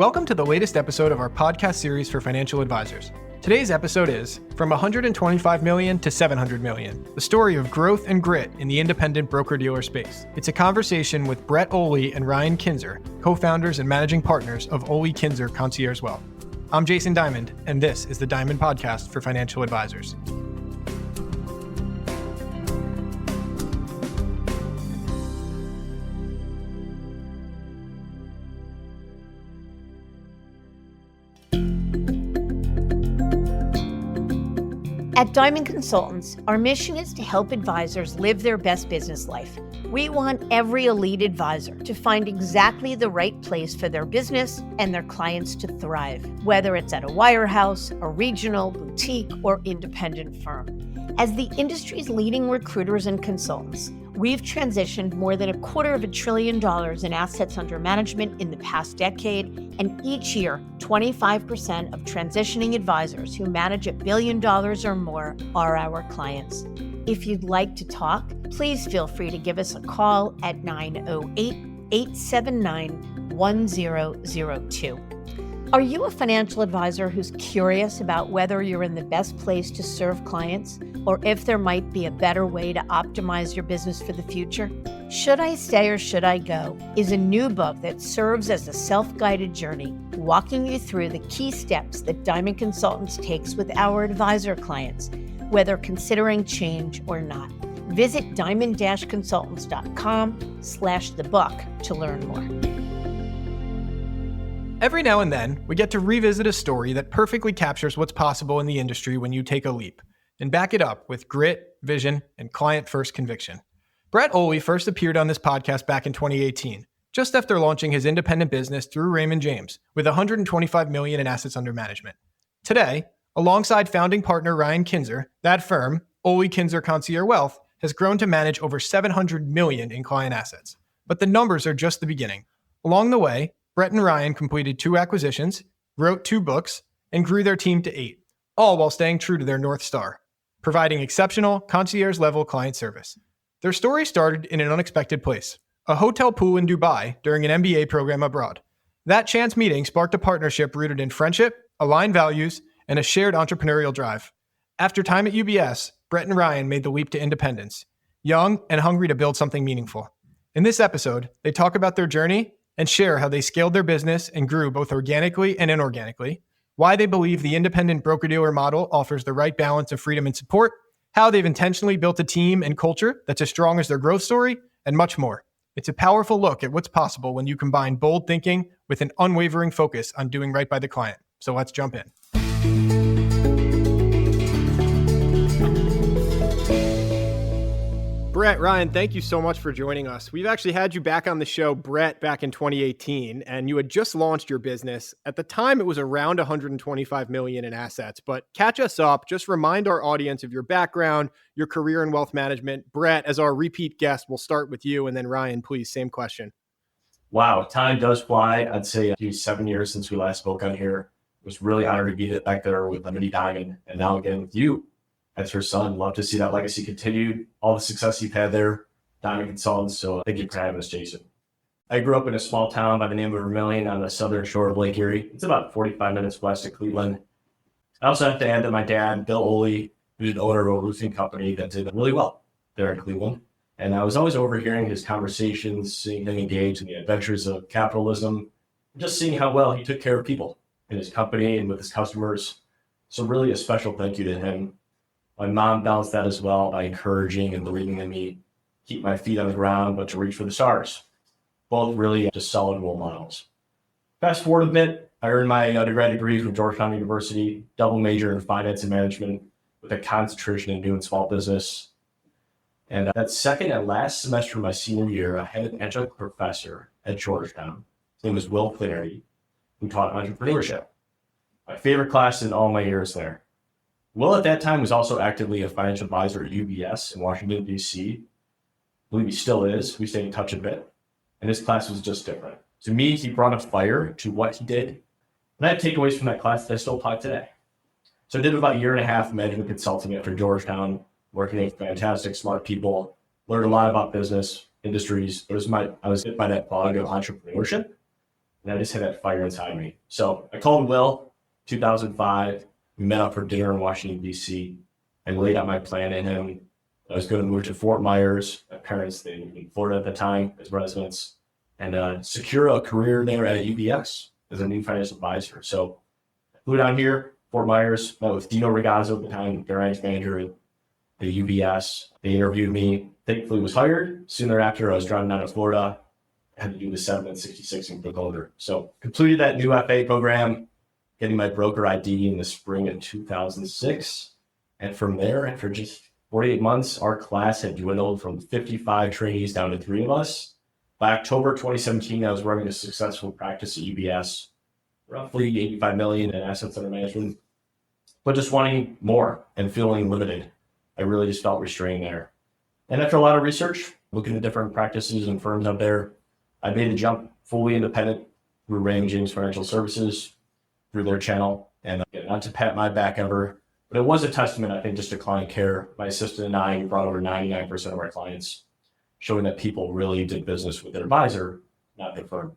Welcome to the latest episode of our podcast series for financial advisors. Today's episode is From $125 million to $700 million, the story of growth and grit in the independent broker-dealer space. It's a conversation with Brett Oley and Ryan Kinser, co-founders and managing partners of Oley Kinser Concierge Wealth. I'm Jason Diamond, and this is the Diamond Podcast for Financial Advisors. At Diamond Consultants, our mission is to help advisors live their best business life. We want every elite advisor to find exactly the right place for their business and their clients to thrive, whether it's at a wirehouse, a regional, boutique, or independent firm. As the industry's leading recruiters and consultants, we've transitioned more than $250 billion in assets under management in the past decade, and each year, 25% of transitioning advisors who manage $1 billion or more are our clients. If you'd like to talk, please feel free to give us a call at 908-879-1002. Are you a financial advisor who's curious about whether you're in the best place to serve clients or if there might be a better way to optimize your business for the future? Should I Stay or Should I Go is a new book that serves as a self-guided journey, walking you through the key steps that Diamond Consultants takes with our advisor clients, whether considering change or not. Visit diamond-consultants.com/thebook to learn more. Every now and then, we get to revisit a story that perfectly captures what's possible in the industry when you take a leap, and back it up with grit, vision, and client-first conviction. Brett Oley first appeared on this podcast back in 2018, just after launching his independent business through Raymond James, with $125 million in assets under management. Today, alongside founding partner Ryan Kinser, that firm, Oley Kinser Concierge Wealth, has grown to manage over $700 million in client assets. But the numbers are just the beginning. Along the way, Brett and Ryan completed 2 acquisitions, wrote 2 books, and grew their team to 8, all while staying true to their North Star, providing exceptional concierge-level client service. Their story started in an unexpected place, a hotel pool in Dubai during an MBA program abroad. That chance meeting sparked a partnership rooted in friendship, aligned values, and a shared entrepreneurial drive. After time at UBS, Brett and Ryan made the leap to independence, young and hungry to build something meaningful. In this episode, they talk about their journey and share how they scaled their business and grew both organically and inorganically, why they believe the independent broker-dealer model offers the right balance of freedom and support, how they've intentionally built a team and culture that's as strong as their growth story, and much more. It's a powerful look at what's possible when you combine bold thinking with an unwavering focus on doing right by the client. So let's jump in. Brett, Ryan, thank you so much for joining us. We've actually had you back on the show, Brett, back in 2018, and you had just launched your business. At the time, it was around $125 million in assets, but catch us up. Just remind our audience of your background, your career in wealth management. Brett, as our repeat guest, we'll start with you, and then Ryan, please, same question. Wow, time does fly. I'd say 7 years since we last spoke on here. It was really honored to be back there with Lemony Diamond, and now again with you. As her son, love to see that legacy continued, all the success you've had there, Diamond Consultants. So thank you for having us, Jason. I grew up in a small town by the name of Vermillion on the southern shore of Lake Erie. It's about 45 minutes west of Cleveland. I also have to add that my dad, Bill Oley, who's the owner of a roofing company that did really well there in Cleveland. And I was always overhearing his conversations, seeing him engage in the adventures of capitalism, just seeing how well he took care of people in his company and with his customers. So really a special thank you to him. My mom balanced that as well by encouraging and believing in me, keep my feet on the ground, but to reach for the stars. Both really just solid role models. Fast forward a bit, I earned my undergrad degree from Georgetown University, double major in finance and management with a concentration in new and small business. And that second and last semester of my senior year, I had an adjunct professor at Georgetown. His name was Will Flannery, who taught entrepreneurship. My favorite class in all my years there. Will at that time was also actively a financial advisor at UBS in Washington, D.C. I believe he still is. We stay in touch a bit. And his class was just different. To me, he brought a fire to what he did. And I have takeaways from that class that I still apply today. So I did about a year and a half of management consulting after Georgetown, working with fantastic, smart people, learned a lot about business, industries. I was hit by that bug of entrepreneurship. And I just had that fire inside me. So I called Will, 2005. We met up for dinner in Washington, D.C. and laid out my plan to him. I was going to move to Fort Myers. My parents, they lived in Florida at the time as residents, and secure a career there at UBS as a new financial advisor. So I flew down here, Fort Myers, met with Dino Ragazzo at the time, the ranch manager at the UBS. They interviewed me. Thankfully was hired. Soon thereafter, I was driving down to Florida. I had to do the 7 and 66 in Boulder. So completed that new FA program, getting my broker ID in the spring of 2006. And from there, after just 48 months, our class had dwindled from 55 trainees down to 3 of us. By October 2017, I was running a successful practice at UBS, roughly 85 million in assets under management, but just wanting more and feeling limited. I really just felt restrained there. And after a lot of research, looking at different practices and firms out there, I made the jump fully independent through Raymond James Financial Services, through their channel. And not to pat my back ever, but it was a testament, I think, just to client care. My assistant and I brought over 99% of our clients, showing that people really did business with their advisor, not their firm.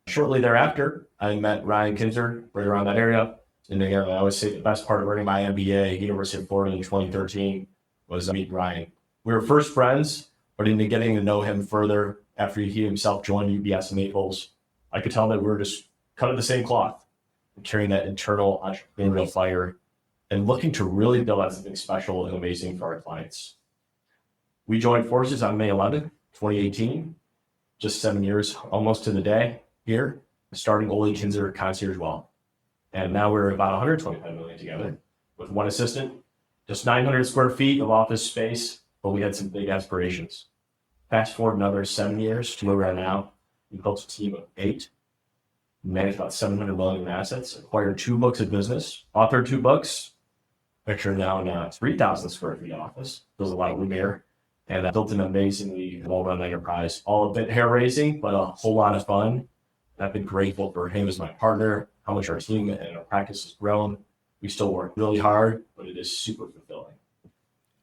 Shortly thereafter, I met Ryan Kinser right around that area. And again, I always say the best part of earning my MBA at University of Florida in 2013 was meeting Ryan. We were first friends, but in getting to know him further after he himself joined UBS in Naples, I could tell that we were just cut of the same cloth, carrying that internal entrepreneurial fire and looking to really build out something special and amazing for our clients. We joined forces on May 11th, 2018, just 7 years, almost to the day here, starting Oley and Kinser Concierge Well. And now we're about 125 million together with one assistant, just 900 square feet of office space, but we had some big aspirations. Fast forward another 7 years to where we are now. We built a team of 8, managed about 700 million in assets, acquired 2 books of business, authored 2 books, picture now 3,000 square feet office. There's a lot of room here. And built an amazingly well-run enterprise. All a bit hair-raising, but a whole lot of fun. I've been grateful for him as my partner, how much our team and our practice has grown. We still work really hard, but it is super fulfilling.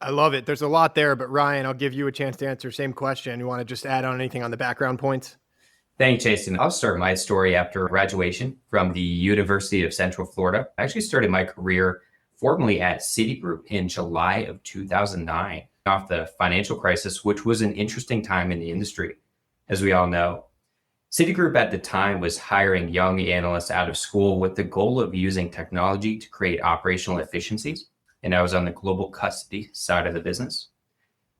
I love it. There's a lot there, but Ryan, I'll give you a chance to answer. Same question. You want to just add on anything on the background points? Thanks, Jason. I'll start my story after graduation from the University of Central Florida. I actually started my career formally at Citigroup in July of 2009, off the financial crisis, which was an interesting time in the industry, as we all know. Citigroup at the time was hiring young analysts out of school with the goal of using technology to create operational efficiencies. And I was on the global custody side of the business.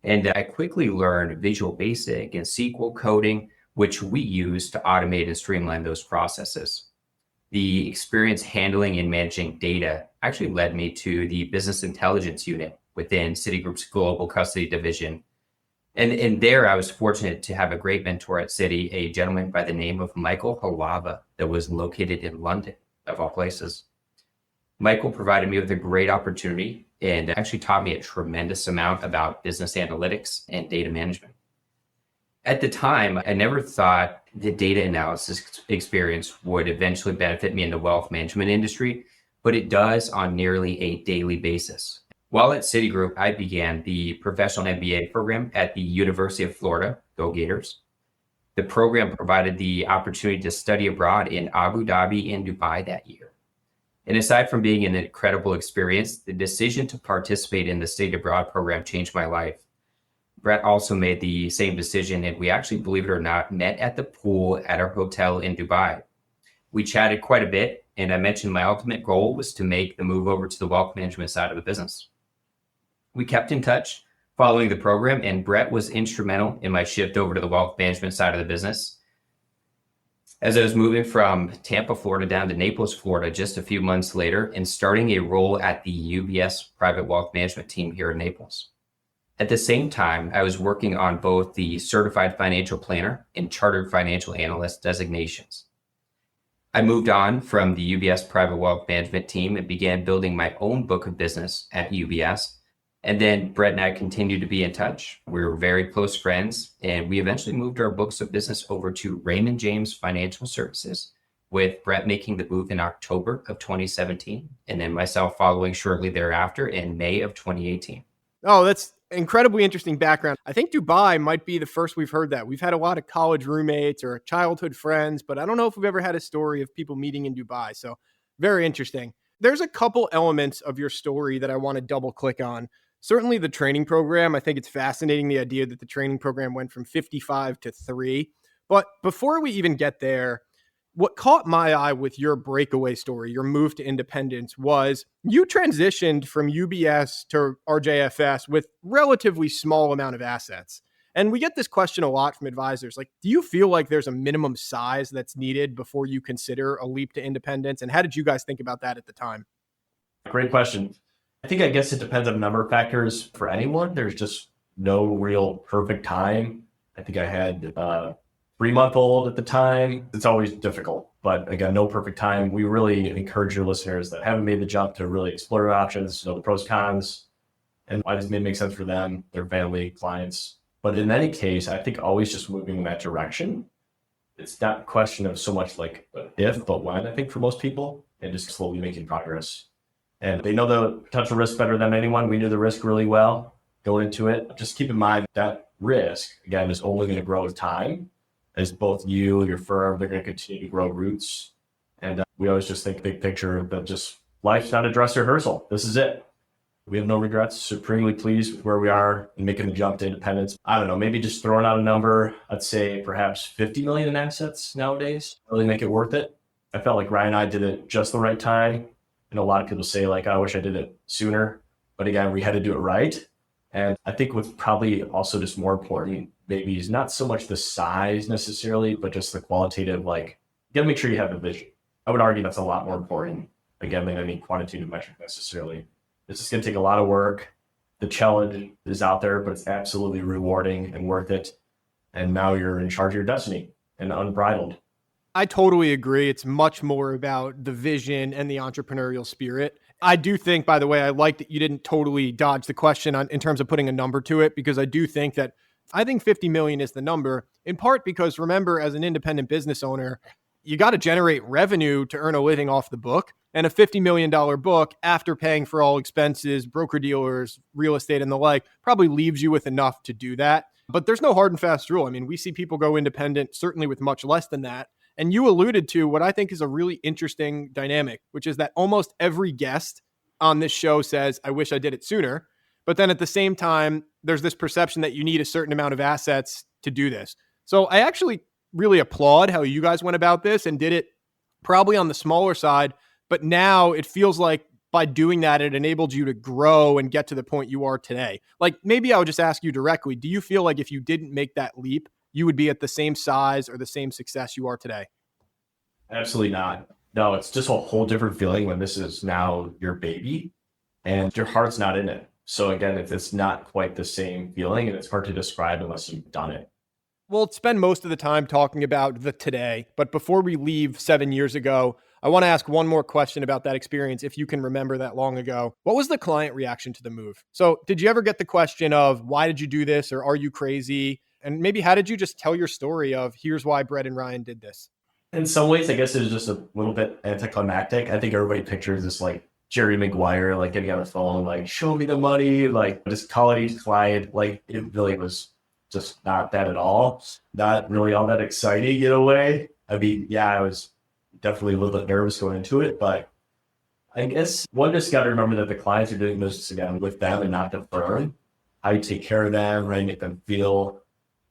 And I quickly learned Visual Basic and SQL coding, which we use to automate and streamline those processes. The experience handling and managing data actually led me to the business intelligence unit within Citigroup's global custody division. And there I was fortunate to have a great mentor at Citi, a gentleman by the name of Michael Halava that was located in London, of all places. Michael provided me with a great opportunity and actually taught me a tremendous amount about business analytics and data management. At the time, I never thought the data analysis experience would eventually benefit me in the wealth management industry, but it does on nearly a daily basis. While at Citigroup, I began the professional MBA program at the University of Florida, Go Gators. The program provided the opportunity to study abroad in Abu Dhabi and Dubai that year. And aside from being an incredible experience, the decision to participate in the Study Abroad program changed my life. Brett also made the same decision, and we actually, believe it or not, met at the pool at our hotel in Dubai. We chatted quite a bit, and I mentioned my ultimate goal was to make the move over to the wealth management side of the business. We kept in touch following the program, and Brett was instrumental in my shift over to the wealth management side of the business. As I was moving from Tampa, Florida down to Naples, Florida, just a few months later, and starting a role at the UBS private wealth management team here in Naples. At the same time, I was working on both the certified financial planner and chartered financial analyst designations. I moved on from the UBS private wealth management team and began building my own book of business at UBS. And then Brett and I continued to be in touch. We were very close friends, and we eventually moved our books of business over to Raymond James Financial Services, with Brett making the move in October of 2017, and then myself following shortly thereafter in May of 2018. Oh, that's incredibly interesting background. I think Dubai might be the first we've heard that. We've had a lot of college roommates or childhood friends, but I don't know if we've ever had a story of people meeting in Dubai. So very interesting. There's a couple elements of your story that I want to double click on. Certainly the training program. I think it's fascinating, the idea that the training program went from 55 to 3. But before we even get there, what caught my eye with your breakaway story, your move to independence, was you transitioned from UBS to RJFS with relatively small amount of assets. And we get this question a lot from advisors. Like, do you feel like there's a minimum size that's needed before you consider a leap to independence? And how did you guys think about that at the time? Great question. I guess it depends on a number of factors for anyone. There's just no real perfect time. I think I had 3-month-old at the time. It's always difficult, but again, no perfect time. We really encourage your listeners that haven't made the jump to really explore your options, know the pros, cons, and why this may make sense for them, their family, clients. But in any case, I think always just moving in that direction. It's not a question of so much like if, but when, I think, for most people, and just slowly making progress. And they know the potential risk better than anyone. We knew the risk really well going into it. Just keep in mind that risk, again, is only going to grow with time. As both you, your firm, they're going to continue to grow roots. And we always just think big picture, but just life's not a dress rehearsal. This is it. We have no regrets. Supremely pleased with where we are in making the jump to independence. I don't know, maybe just throwing out a number. I'd say perhaps 50 million in assets nowadays, really make it worth it. I felt like Ryan and I did it just the right time. And a lot of people say like, I wish I did it sooner. But again, we had to do it right. And I think what's probably also just more important maybe is not so much the size necessarily, but just the qualitative, like, you gotta make sure you have the vision. I would argue that's a lot more important, again, than any quantitative metric necessarily. It's just gonna take a lot of work. The challenge is out there, but it's absolutely rewarding and worth it. And now you're in charge of your destiny and unbridled. I totally agree. It's much more about the vision and the entrepreneurial spirit. I do think, by the way, I like that you didn't totally dodge the question in terms of putting a number to it, because I do think that I think 50 million is the number, in part because, remember, as an independent business owner, you got to generate revenue to earn a living off the book. And a $50 million book, after paying for all expenses, broker dealers, real estate, and the like, probably leaves you with enough to do that. But there's no hard and fast rule. I mean, we see people go independent, certainly with much less than that. And you alluded to what I think is a really interesting dynamic, which is that almost every guest on this show says, I wish I did it sooner. But then at the same time, there's this perception that you need a certain amount of assets to do this. So I actually really applaud how you guys went about this and did it probably on the smaller side. But now it feels like by doing that, it enabled you to grow and get to the point you are today. Like, maybe I would just ask you directly, do you feel like if you didn't make that leap, you would be at the same size or the same success you are today? Absolutely not. No, it's just a whole different feeling when this is now your baby and your heart's not in it. So again, it's not quite the same feeling, and it's hard to describe unless you've done it. We'll spend most of the time talking about the today, but before we leave 7 years ago, I want to ask one more question about that experience, if you can remember that long ago. What was the client reaction to the move? So did you ever get the question of, why did you do this? Or are you crazy? And maybe how did you just tell your story of, here's why Brett and Ryan did this? In some ways, I guess it was just a little bit anticlimactic. I think everybody pictures this like Jerry Maguire, like getting on the phone, like, show me the money, like just call it each client. Like, it really was just not that at all. Not really all that exciting in a way. I mean, yeah, I was definitely a little bit nervous going into it, but I guess one just got to remember that the clients are doing business again with them and not the firm. How you take care of them, right? Make them feel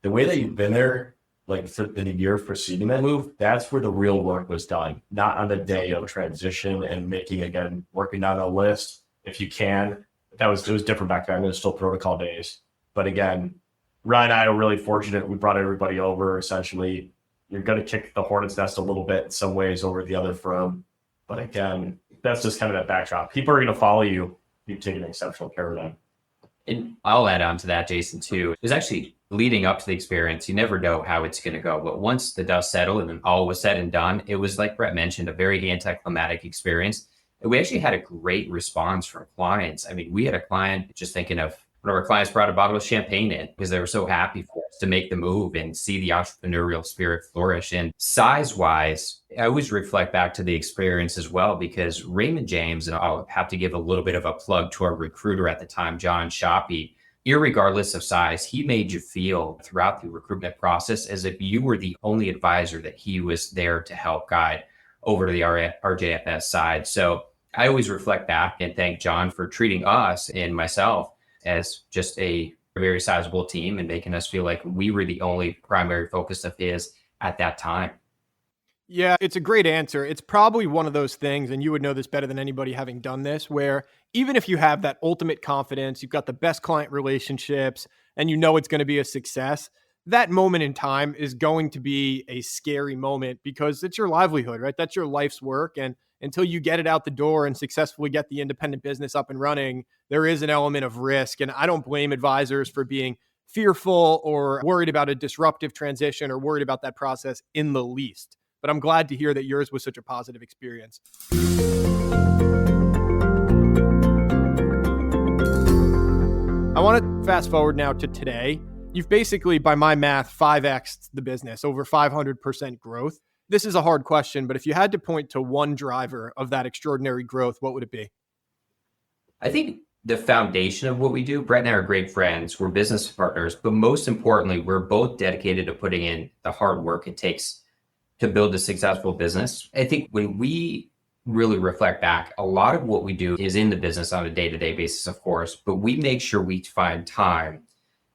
the way that you've been there, like in the year preceding that move. That's where the real work was done, not on the day of transition and working down a list if you can. It was different back then. It was still protocol days. But again, Ryan and I are really fortunate. We brought everybody over. Essentially, you're going to kick the hornet's nest a little bit in some ways over the other firm. But again, that's just kind of that backdrop. People are going to follow you. You've taken exceptional care of them. And I'll add on to that, Jason, too. It was actually leading up to the experience. You never know how it's going to go. But once the dust settled and all was said and done, it was, like Brett mentioned, a very anticlimactic experience. And we actually had a great response from clients. I mean, we had a client, just thinking of One of our clients brought a bottle of champagne in because they were so happy for us to make the move and see the entrepreneurial spirit flourish. And size-wise, I always reflect back to the experience as well, because Raymond James, and I'll have to give a little bit of a plug to our recruiter at the time, John Shoppy, irregardless of size, he made you feel throughout the recruitment process as if you were the only advisor that he was there to help guide over to the RJFS side. So I always reflect back and thank John for treating us and myself as just a very sizable team and making us feel like we were the only primary focus of his at that time. Yeah, it's a great answer. It's probably one of those things, and you would know this better than anybody having done this, where even if you have that ultimate confidence, you've got the best client relationships, and you know it's going to be a success, that moment in time is going to be a scary moment because it's your livelihood, right? That's your life's work. And until you get it out the door and successfully get the independent business up and running, there is an element of risk. And I don't blame advisors for being fearful or worried about a disruptive transition or worried about that process in the least. But I'm glad to hear that yours was such a positive experience. I want to fast forward now to today. You've basically, by my math, 5x'd the business, over 500% growth. This is a hard question, but if you had to point to one driver of that extraordinary growth, what would it be? I think the foundation of what we do, Brett and I are great friends, we're business partners, but most importantly, we're both dedicated to putting in the hard work it takes to build a successful business. I think when we really reflect back, a lot of what we do is in the business on a day-to-day basis, of course, but we make sure we find time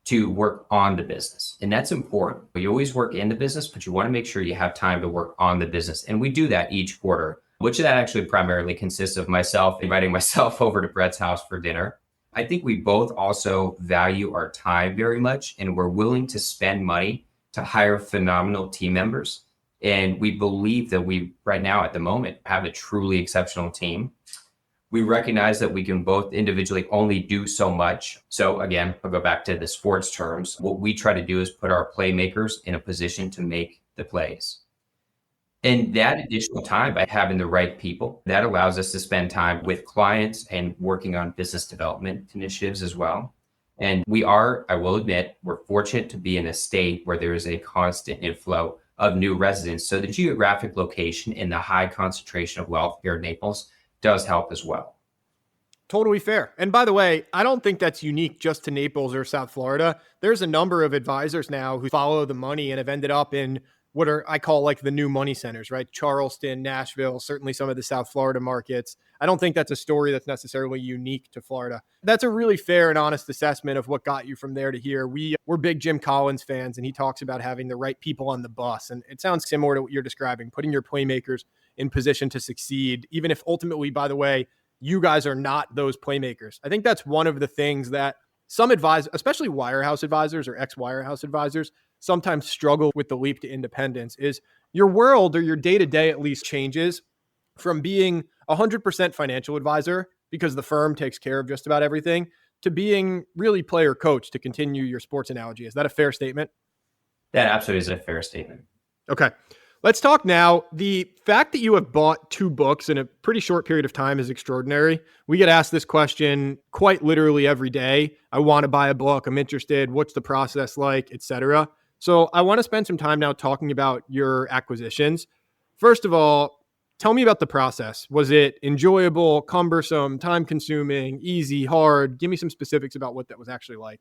to work on the business. And that's important. You always work in the business, but you want to make sure you have time to work on the business. And we do that each quarter, which that actually primarily consists of myself inviting myself over to Brett's house for dinner. I think we both also value our time very much, and we're willing to spend money to hire phenomenal team members. And we believe that we, right now at the moment, have a truly exceptional team. We recognize that we can both individually only do so much. So again, I'll go back to the sports terms. What we try to do is put our playmakers in a position to make the plays. And that additional time by having the right people, that allows us to spend time with clients and working on business development initiatives as well. And we are, I will admit, we're fortunate to be in a state where there is a constant inflow of new residents. So the geographic location and the high concentration of wealth here in Naples does help as well. Totally fair. And by the way, I don't think that's unique just to Naples or South Florida. There's a number of advisors now who follow the money and have ended up in what I call like the new money centers, right? Charleston, Nashville, certainly some of the South Florida markets. I don't think that's a story that's necessarily unique to Florida. That's a really fair and honest assessment of what got you from there to here. We're big Jim Collins fans, and he talks about having the right people on the bus. And it sounds similar to what you're describing, putting your playmakers in position to succeed, even if ultimately, by the way, you guys are not those playmakers. I think that's one of the things that some advisors, especially wirehouse advisors or ex-wirehouse advisors, sometimes struggle with the leap to independence is your world or your day-to-day at least changes from being 100% financial advisor because the firm takes care of just about everything to being really player coach, to continue your sports analogy. Is that a fair statement? That absolutely is a fair statement. Okay. Let's talk now. The fact that you have bought 2 books in a pretty short period of time is extraordinary. We get asked this question quite literally every day. I want to buy a book. I'm interested. What's the process like, etc. So I want to spend some time now talking about your acquisitions. First of all, tell me about the process. Was it enjoyable, cumbersome, time-consuming, easy, hard? Give me some specifics about what that was actually like.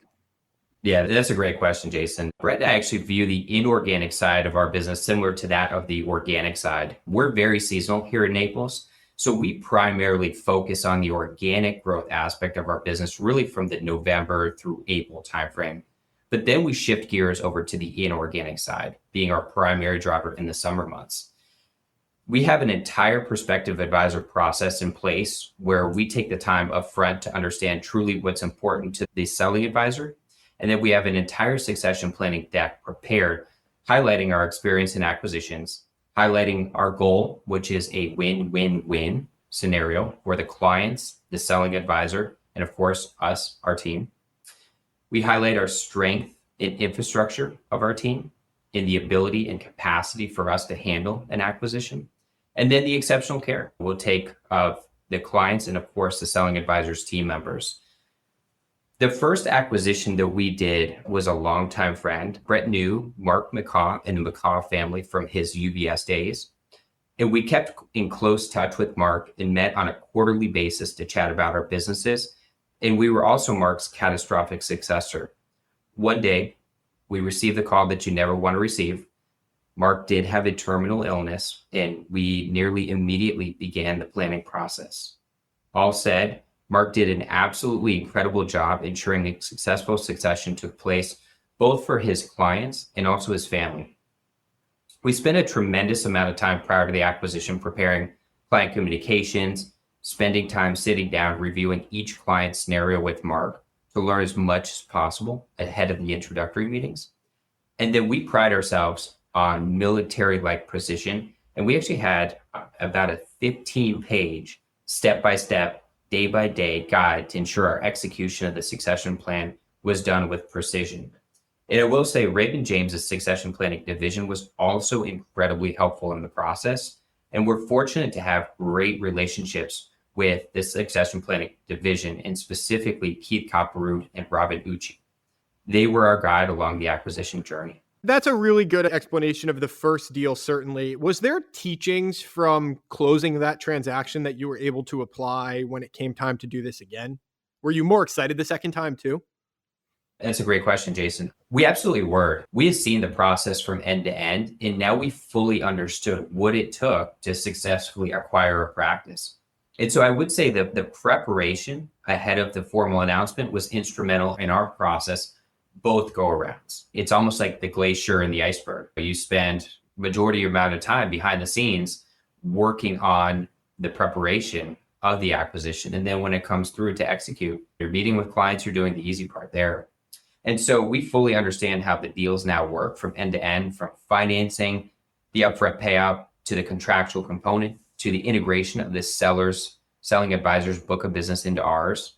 Yeah, that's a great question, Jason. Brett and I actually view the inorganic side of our business similar to that of the organic side. We're very seasonal here in Naples, so we primarily focus on the organic growth aspect of our business, really from the November through April timeframe. But then we shift gears over to the inorganic side, being our primary driver in the summer months. We have an entire prospective advisor process in place where we take the time up front to understand truly what's important to the selling advisor. And then we have an entire succession planning deck prepared, highlighting our experience in acquisitions, highlighting our goal, which is a win-win-win scenario for the clients, the selling advisor, and of course, us, our team. We highlight our strength in infrastructure of our team, in the ability and capacity for us to handle an acquisition, and then the exceptional care we'll take of the clients and of course, the selling advisor's team members. The first acquisition that we did was a longtime friend. Brett knew Mark McCaw and the McCaw family from his UBS days. And we kept in close touch with Mark and met on a quarterly basis to chat about our businesses. And we were also Mark's catastrophic successor. One day, we received the call that you never want to receive. Mark did have a terminal illness, and we nearly immediately began the planning process. All said, Mark did an absolutely incredible job ensuring a successful succession took place, both for his clients and also his family. We spent a tremendous amount of time prior to the acquisition preparing client communications, spending time sitting down, reviewing each client scenario with Mark to learn as much as possible ahead of the introductory meetings. And then we pride ourselves on military-like precision. And we actually had about a 15-page step-by-step, day-by-day guide to ensure our execution of the succession plan was done with precision. And I will say Raymond James' succession planning division was also incredibly helpful in the process. And we're fortunate to have great relationships with the succession planning division, and specifically Keith Copperroot and Robin Ucci. They were our guide along the acquisition journey. That's a really good explanation of the first deal, certainly. Was there teachings from closing that transaction that you were able to apply when it came time to do this again? Were you more excited the second time too? That's a great question, Jason. We absolutely were. We have seen the process from end to end, and now we fully understood what it took to successfully acquire a practice. And so I would say that the preparation ahead of the formal announcement was instrumental in our process, both go-arounds. It's almost like the glacier and the iceberg. You spend majority of your amount of time behind the scenes working on the preparation of the acquisition. And then when it comes through to execute, you're meeting with clients, you're doing the easy part there. And so we fully understand how the deals now work from end to end, from financing, the upfront payout, to the contractual component, to the integration of this selling advisor's book of business into ours.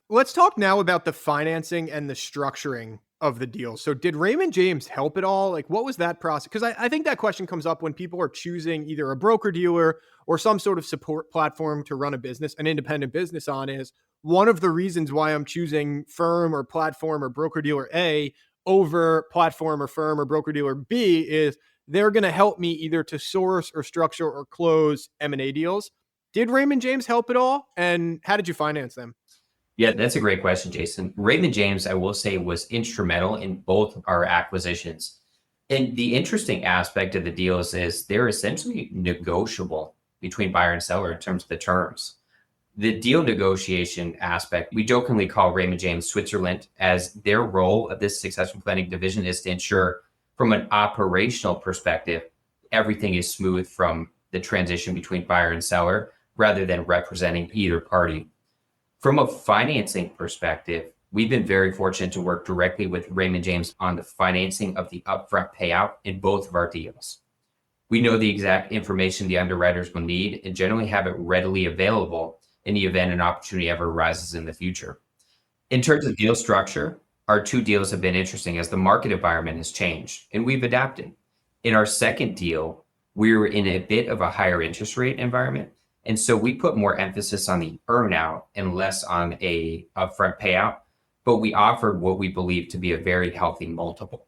Let's talk now about the financing and the structuring of the deal. So did Raymond James help at all? Like, what was that process? Because I think that question comes up when people are choosing either a broker dealer or some sort of support platform to run a business, an independent business on. Is one of the reasons why I'm choosing firm or platform or broker dealer A over platform or firm or broker dealer B is they're going to help me either to source or structure or close M&A deals. Did Raymond James help at all? And how did you finance them? Yeah, that's a great question, Jason. Raymond James, I will say, was instrumental in both our acquisitions. And the interesting aspect of the deals is they're essentially negotiable between buyer and seller in terms of the terms. The deal negotiation aspect, we jokingly call Raymond James Switzerland, as their role of this succession planning division is to ensure from an operational perspective, everything is smooth from the transition between buyer and seller rather than representing either party. From a financing perspective, we've been very fortunate to work directly with Raymond James on the financing of the upfront payout in both of our deals. We know the exact information the underwriters will need and generally have it readily available in the event an opportunity ever arises in the future. In terms of deal structure, our two deals have been interesting as the market environment has changed and we've adapted. In our second deal, we were in a bit of a higher interest rate environment. And so we put more emphasis on the earnout and less on a upfront payout, but we offered what we believe to be a very healthy multiple.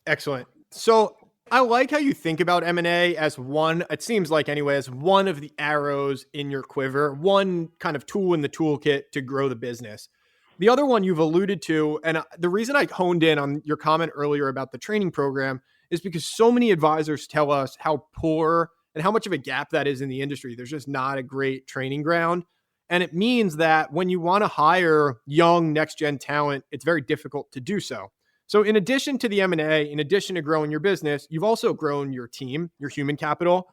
Excellent. So I like how you think about M&A as one, it seems like anyway, as one of the arrows in your quiver, one kind of tool in the toolkit to grow the business. The other one you've alluded to, and the reason I honed in on your comment earlier about the training program is because so many advisors tell us how poor and how much of a gap that is in the industry. There's just not a great training ground. And it means that when you want to hire young next-gen talent, it's very difficult to do so. So in addition to the M&A, in addition to growing your business, you've also grown your team, your human capital.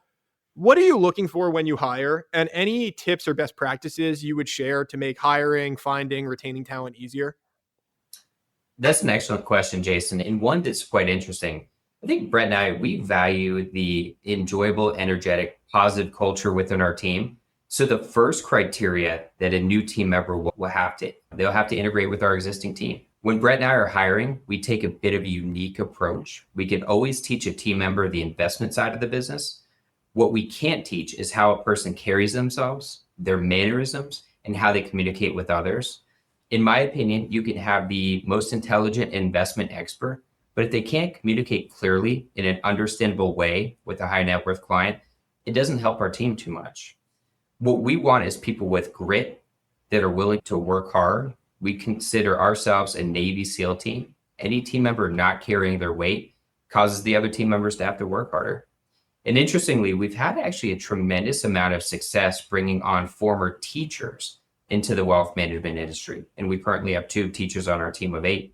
What are you looking for when you hire? And any tips or best practices you would share to make hiring, finding, retaining talent easier? That's an excellent question, Jason, and one that's quite interesting. I think Brett and I, we value the enjoyable, energetic, positive culture within our team. So the first criteria that a new team member they'll have to integrate with our existing team. When Brett and I are hiring, we take a bit of a unique approach. We can always teach a team member the investment side of the business. What we can't teach is how a person carries themselves, their mannerisms, and how they communicate with others. In my opinion, you can have the most intelligent investment expert, but if they can't communicate clearly in an understandable way with a high net worth client, it doesn't help our team too much. What we want is people with grit that are willing to work hard. We consider ourselves a Navy SEAL team. Any team member not carrying their weight causes the other team members to have to work harder. And interestingly, we've had actually a tremendous amount of success bringing on former teachers into the wealth management industry. And we currently have 2 teachers on our team of 8.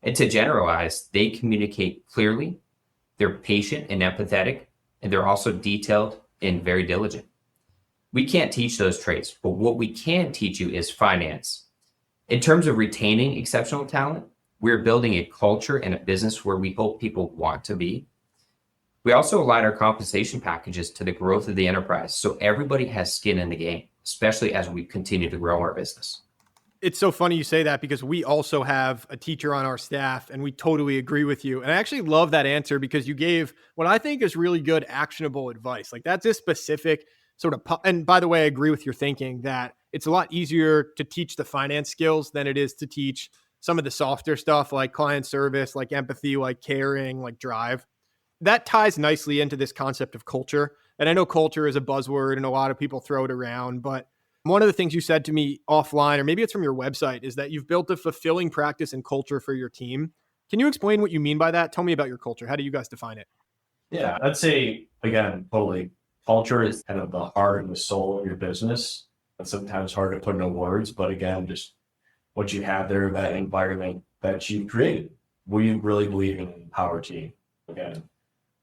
And to generalize, they communicate clearly, they're patient and empathetic, and they're also detailed and very diligent. We can't teach those traits, but what we can teach you is finance. In terms of retaining exceptional talent, we're building a culture and a business where we hope people want to be. We also align our compensation packages to the growth of the enterprise, so everybody has skin in the game, especially as we continue to grow our business. It's so funny you say that because we also have a teacher on our staff and we totally agree with you. And I actually love that answer because you gave what I think is really good, actionable advice. Like that's a specific sort of, and by the way, I agree with your thinking that it's a lot easier to teach the finance skills than it is to teach some of the softer stuff like client service, like empathy, like caring, like drive. That ties nicely into this concept of culture. And I know culture is a buzzword and a lot of people throw it around, but one of the things you said to me offline, or maybe it's from your website, is that you've built a fulfilling practice and culture for your team. Can you explain what you mean by that? Tell me about your culture. How do you guys define it? Yeah, I'd say, again, totally. Culture is kind of the heart and the soul of your business. It's sometimes hard to put into words, but again, just what you have there, that environment that you created. We really believe in an empowered team. Again,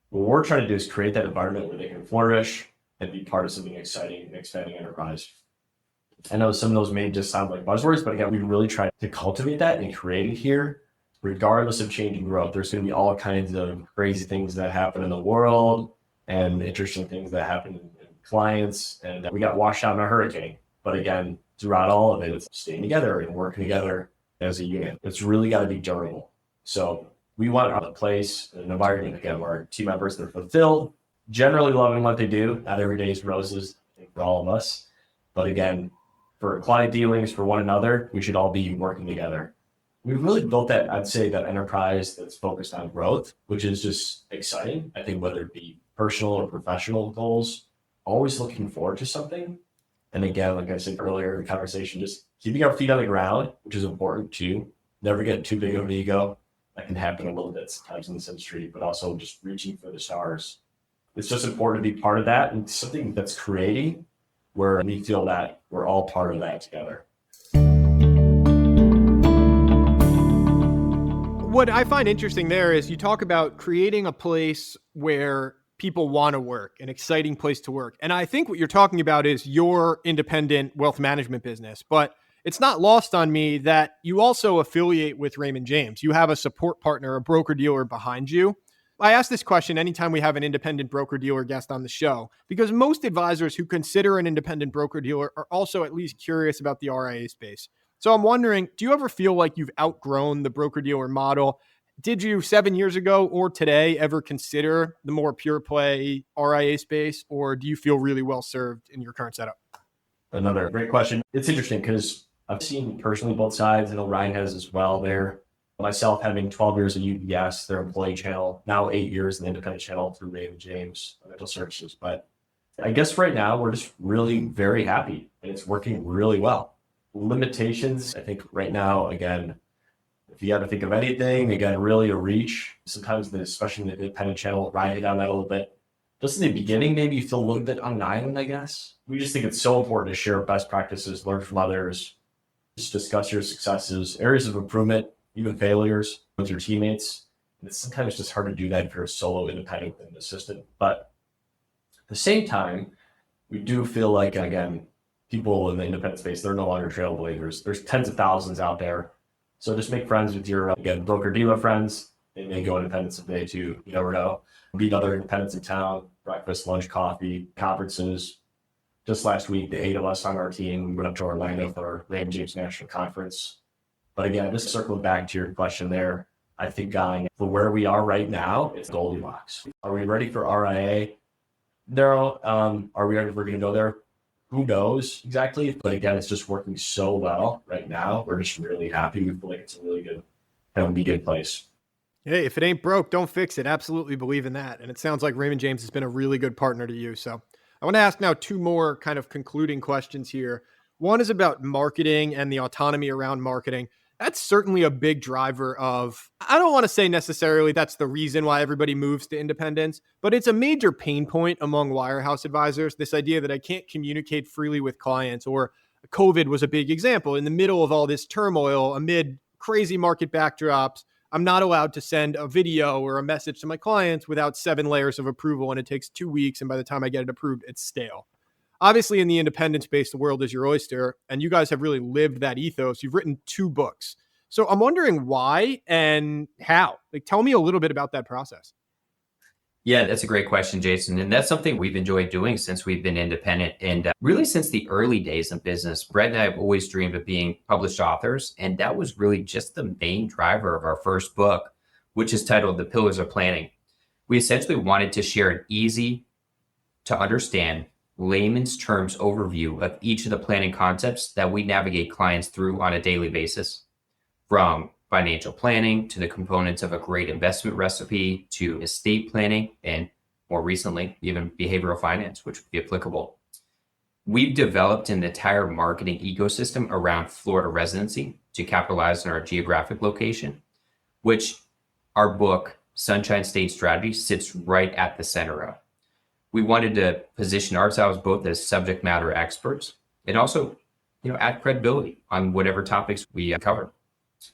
what we're trying to do is create that environment where they can flourish and be part of something exciting and expanding enterprise. I know some of those may just sound like buzzwords, but again, we really try to cultivate that and create it here. Regardless of change and growth, there's going to be all kinds of crazy things that happen in the world and interesting things that happen in clients. And we got washed out in a hurricane. But again, throughout all of it, it's staying together and working together as a unit. It's really got to be durable. So we want a place, an environment, again, where our team members are fulfilled, generally loving what they do. Not every day is roses for all of us. But again, for client dealings, for one another, we should all be working together. We've really built that, I'd say, that enterprise that's focused on growth, which is just exciting. I think whether it be personal or professional goals, always looking forward to something. And again, like I said earlier in the conversation, just keeping our feet on the ground, which is important too. Never get too big of an ego. That can happen a little bit sometimes in this industry, but also just reaching for the stars. It's just important to be part of that and something that's creating where we feel that we're all part of that together. What I find interesting there is you talk about creating a place where people want to work, an exciting place to work. And I think what you're talking about is your independent wealth management business, but it's not lost on me that you also affiliate with Raymond James. You have a support partner, a broker dealer behind you. I ask this question anytime we have an independent broker dealer guest on the show, because most advisors who consider an independent broker dealer are also at least curious about the RIA space. So I'm wondering, do you ever feel like you've outgrown the broker dealer model? Did you 7 years ago or today ever consider the more pure play RIA space, or do you feel really well served in your current setup? Another great question. It's interesting because I've seen personally both sides. I know Ryan has as well there. Myself having 12 years at UBS, their employee channel, now 8 years in the independent channel through Raymond James Financial Services. But I guess right now we're just really very happy and it's working really well. Limitations, I think right now, again, if you got to think of anything, again, really a reach. Sometimes, especially in the independent channel, riding down that a little bit. Just in the beginning, maybe you feel a little bit on an island, I guess. We just think it's so important to share best practices, learn from others, just discuss your successes, areas of improvement, even failures with your teammates. And it's sometimes just hard to do that if you're a solo independent assistant. But at the same time, we do feel like, again, people in the independent space, they're no longer trailblazers. There's tens of thousands out there. So just make friends with your, again, broker dealer friends. They may go independent someday too. You never know. Meet other independents in town, breakfast, lunch, coffee, conferences. Just last week, the 8 of us on our team, we went up to Orlando for our Raymond James National Conference. But again, just circling back to your question there, I think for where we are right now, it's Goldilocks. Are we ready for RIA? No. Are we ever going to go there? Who knows exactly? But again, it's just working so well right now. We're just really happy. We feel like it's a really good, kind of good place. Hey, if it ain't broke, don't fix it. Absolutely believe in that. And it sounds like Raymond James has been a really good partner to you. So I want to ask now two more kind of concluding questions here. One is about marketing and the autonomy around marketing. That's certainly a big driver of, I don't want to say necessarily that's the reason why everybody moves to independence, but it's a major pain point among wirehouse advisors. This idea that I can't communicate freely with clients, or COVID was a big example. In the middle of all this turmoil, amid crazy market backdrops, I'm not allowed to send a video or a message to my clients without 7 layers of approval. And it takes 2 weeks. And by the time I get it approved, it's stale. Obviously, in the independent space, the world is your oyster. And you guys have really lived that ethos. You've written 2 books. So I'm wondering why and how. Like, tell me a little bit about that process. Yeah, that's a great question, Jason. And that's something we've enjoyed doing since we've been independent. And really since the early days of business, Brett and I have always dreamed of being published authors. And that was really just the main driver of our first book, which is titled The Pillars of Planning. We essentially wanted to share an easy to understand, layman's terms overview of each of the planning concepts that we navigate clients through on a daily basis, from financial planning to the components of a great investment recipe to estate planning, and more recently, even behavioral finance, which would be applicable. We've developed an entire marketing ecosystem around Florida residency to capitalize on our geographic location, which our book, Sunshine State Strategy, sits right at the center of. We wanted to position ourselves both as subject matter experts and also, add credibility on whatever topics we cover.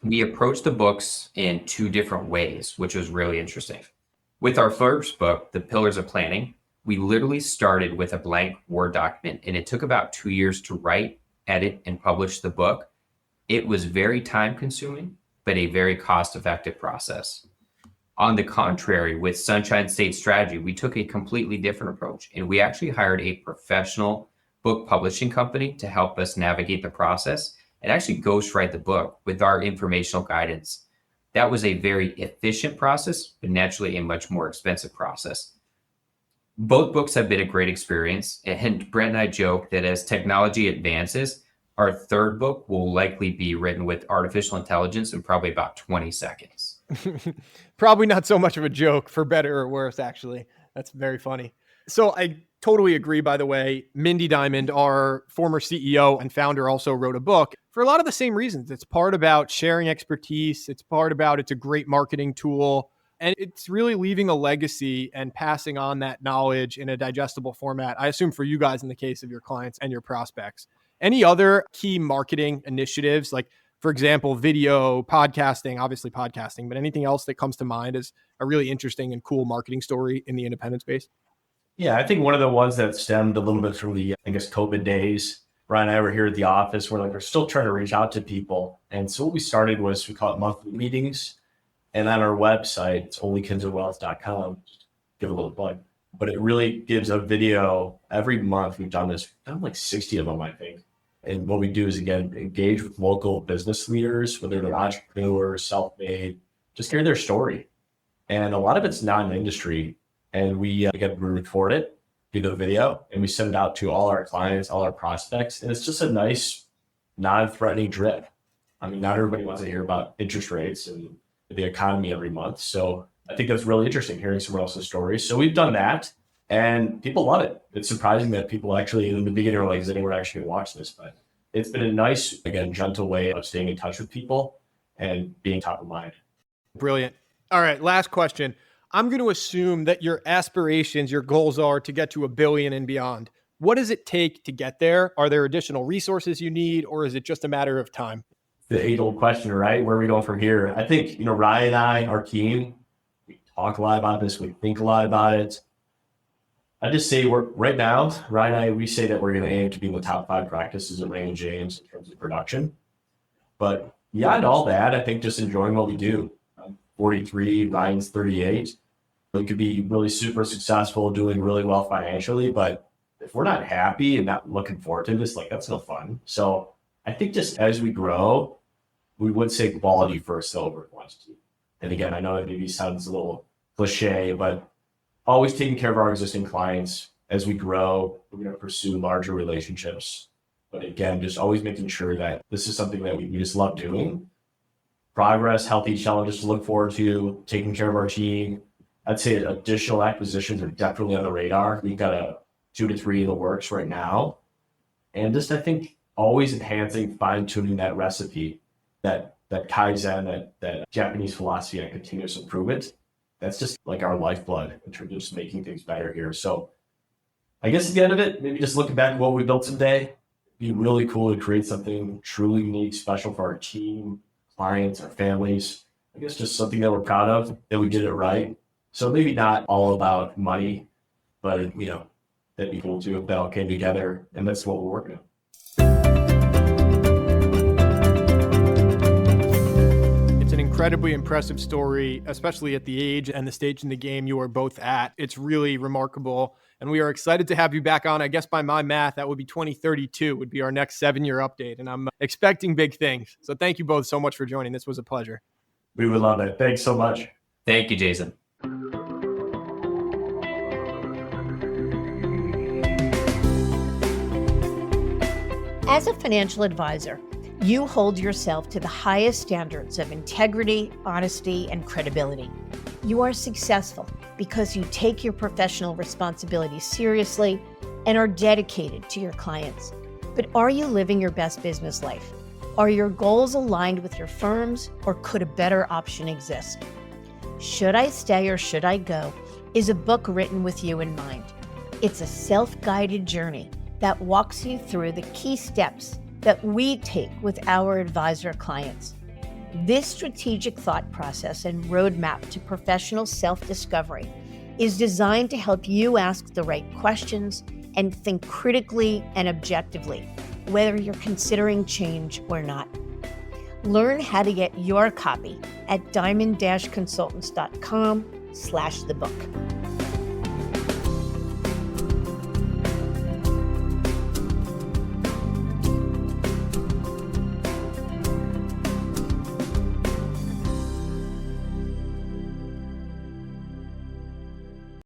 We approached the books in 2 different ways, which was really interesting. With our first book, The Pillars of Planning, we literally started with a blank Word document, and it took about 2 years to write, edit, and publish the book. It was very time consuming, but a very cost-effective process. On the contrary, with Sunshine State Strategy, we took a completely different approach, and we actually hired a professional book publishing company to help us navigate the process and actually ghostwrite the book with our informational guidance. That was a very efficient process, but naturally a much more expensive process. Both books have been a great experience, and Brett and I joke that as technology advances, our third book will likely be written with artificial intelligence in probably about 20 seconds. Probably not so much of a joke, for better or worse, actually. That's very funny. So I totally agree, by the way. Mindy Diamond, our former CEO and founder, also wrote a book for a lot of the same reasons. It's part about sharing expertise. It's part about it's a great marketing tool. And it's really leaving a legacy and passing on that knowledge in a digestible format, I assume for you guys in the case of your clients and your prospects. Any other key marketing initiatives, like, for example, video, podcasting, obviously podcasting, but anything else that comes to mind as a really interesting and cool marketing story in the independent space? Yeah, I think one of the ones that stemmed a little bit from the, COVID days, Ryan and I were here at the office. We're still trying to reach out to people. And so what we started was, we call it monthly meetings. And on our website, it's oleykinserwealth.com, give a little plug, but it really gives a video every month. We've done this, I've done like 60 of them, I think. And what we do is, again, engage with local business leaders, whether they're entrepreneurs, self-made, just hear their story. And a lot of it's non-industry. And we record it, do the video, and we send it out to all our clients, all our prospects. And it's just a nice, non-threatening drip. I mean, not everybody wants to hear about interest rates and the economy every month. So I think that's really interesting, hearing someone else's story. So we've done that, and people love it. It's surprising that people actually, in the beginning, are like, is anyone actually going to watch this? But it's been a nice, again, gentle way of staying in touch with people and being top of mind. Brilliant. All right, last question. I'm going to assume that your aspirations, your goals are to get to $1 billion and beyond. What does it take to get there? Are there additional resources you need, or is it just a matter of time? The age-old question, right? Where are we going from here? I think, Ryan and I, our team, we talk a lot about this. We think a lot about it. I just say right now, Ryan and I, we say that we're going to aim to be in the top 5 practices at Raymond James in terms of production. But beyond all that, I think just enjoying what we do. I'm 43, Ryan's 38. We could be really super successful, doing really well financially, but if we're not happy and not looking forward to this, that's no fun. So I think just as we grow, we would say quality first over quantity. And again, I know that maybe sounds a little cliche, but always taking care of our existing clients, as we grow, we're going to pursue larger relationships. But again, just always making sure that this is something that we just love doing. Progress, healthy challenges to look forward to, taking care of our team. I'd say additional acquisitions are definitely on the radar. We've got a 2 to 3 in the works right now. And just, I think, always enhancing, fine-tuning that recipe, that Kaizen, that Japanese philosophy on continuous improvement. That's just like our lifeblood in terms of just making things better here. So I guess at the end of it, maybe just looking back at what we built someday, it'd be really cool to create something truly unique, special for our team, clients, our families. I guess just something that we're proud of, that we did it right. So maybe not all about money, but that'd be cool too if that all came together. And that's what we're working on. Incredibly impressive story, especially at the age and the stage in the game you are both at. It's really remarkable. And we are excited to have you back on. I guess by my math, that would be 2032 would be our next 7-year update. And I'm expecting big things. So thank you both so much for joining. This was a pleasure. We would love it. Thanks so much. Thank you, Jason. As a financial advisor, you hold yourself to the highest standards of integrity, honesty, and credibility. You are successful because you take your professional responsibilities seriously and are dedicated to your clients. But are you living your best business life? Are your goals aligned with your firm's, or could a better option exist? Should I Stay or Should I Go is a book written with you in mind. It's a self-guided journey that walks you through the key steps that we take with our advisor clients. This strategic thought process and roadmap to professional self-discovery is designed to help you ask the right questions and think critically and objectively, whether you're considering change or not. Learn how to get your copy at diamond-consultants.com/thebook.